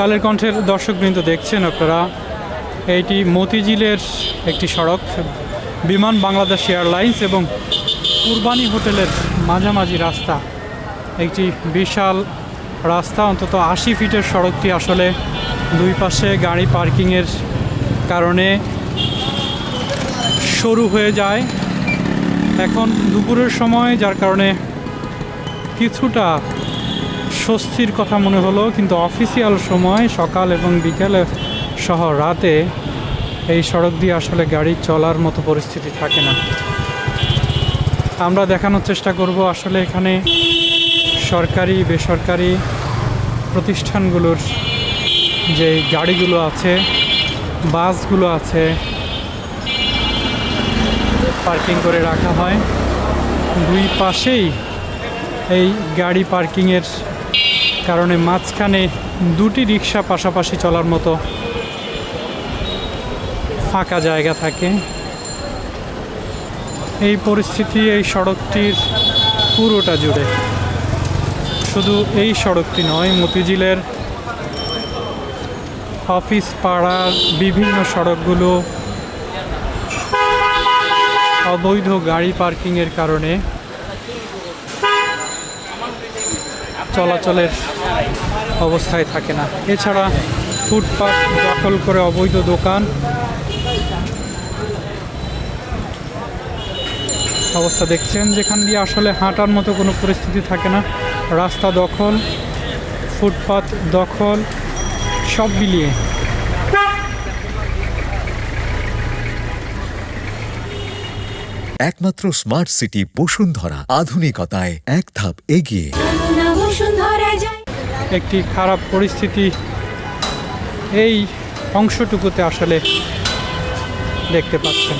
কালের কণ্ঠের দর্শকবৃন্দ, দেখছেন আপনারা এইটি মতিঝিলের একটি সড়ক, বিমান বাংলাদেশ এয়ারলাইন্স এবং কুরবানি হোটেলের মাঝামাঝি রাস্তা। একটি বিশাল রাস্তা, অন্তত 80 ফিটের সড়কটি আসলে দুই পাশে গাড়ি পার্কিংয়ের কারণে সরু হয়ে যায়। এখন দুপুরের সময়, যার কারণে কিছুটা স্বস্তির কথা মনে হলো, কিন্তু অফিসিয়াল সময় সকাল এবং বিকেলে সহ রাতে এই সড়ক দিয়ে আসলে গাড়ি চলার মতো পরিস্থিতি থাকে না। আমরা দেখানোর চেষ্টা করব আসলে এখানে সরকারি বেসরকারি প্রতিষ্ঠানগুলোর যে গাড়িগুলো আছে, বাসগুলো আছে, পার্কিং করে রাখা হয়। দুই পাশেই এই গাড়ি পার্কিংয়ের কারণে মাঝখানে দুটি রিক্সা পাশাপাশি চলার মতো ফাঁকা জায়গা থাকে। এই পরিস্থিতি এই সড়কটির পুরোটা জুড়ে, শুধু এই সড়কটি নয়, মতিঝিলের অফিস পাড়ার বিভিন্ন সড়কগুলো অবৈধ গাড়ি পার্কিংয়ের কারণে চলাচলের অবস্থায় থাকে না। এছাড়া ফুটপাত দখল করে অবৈধ দোকান অবস্থা দেখছেন, যেখান দিয়ে আসলে হাঁটার মতো কোনো পরিস্থিতি থাকে না। রাস্তা দখল, ফুটপাত দখল, সব মিলিয়ে একমাত্র স্মার্ট সিটি বসুন্ধরা, আধুনিকতায় এক ধাপ এগিয়ে। একটি খারাপ পরিস্থিতি এই অংশটুকুতে আসলে দেখতে পাচ্ছেন।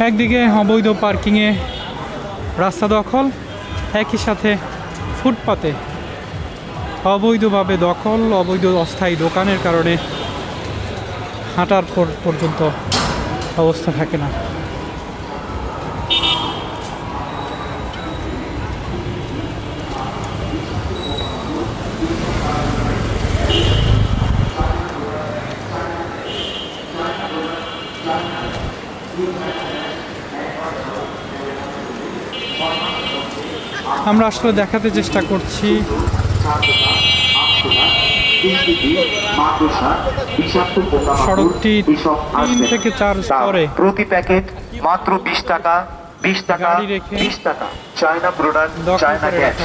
একদিকে অবৈধ পার্কিংয়ে রাস্তা দখল, একই সাথে ফুটপাতে অবৈধভাবে দখল, অবৈধ অস্থায়ী দোকানের কারণে হাঁটার পর্যন্ত অবস্থা থাকে না। আমরা আসলে দেখাতে চেষ্টা করছি সড়কটি 3 থেকে 4 স্তরে, প্রতি প্যাকেট মাত্র 20 টাকা, 20 টাকা, 20 টাকা। China product, China gas,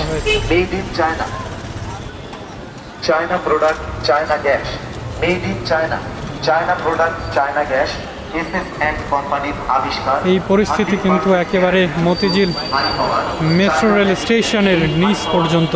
made in China. China product, China gas, made in China. China product, China gas, SS কোম্পানির আবিষ্কার। এই পরিস্থিতি কিন্তু একেবারে মতিঝিল মেট্রো রেল স্টেশনের নিচ পর্যন্ত।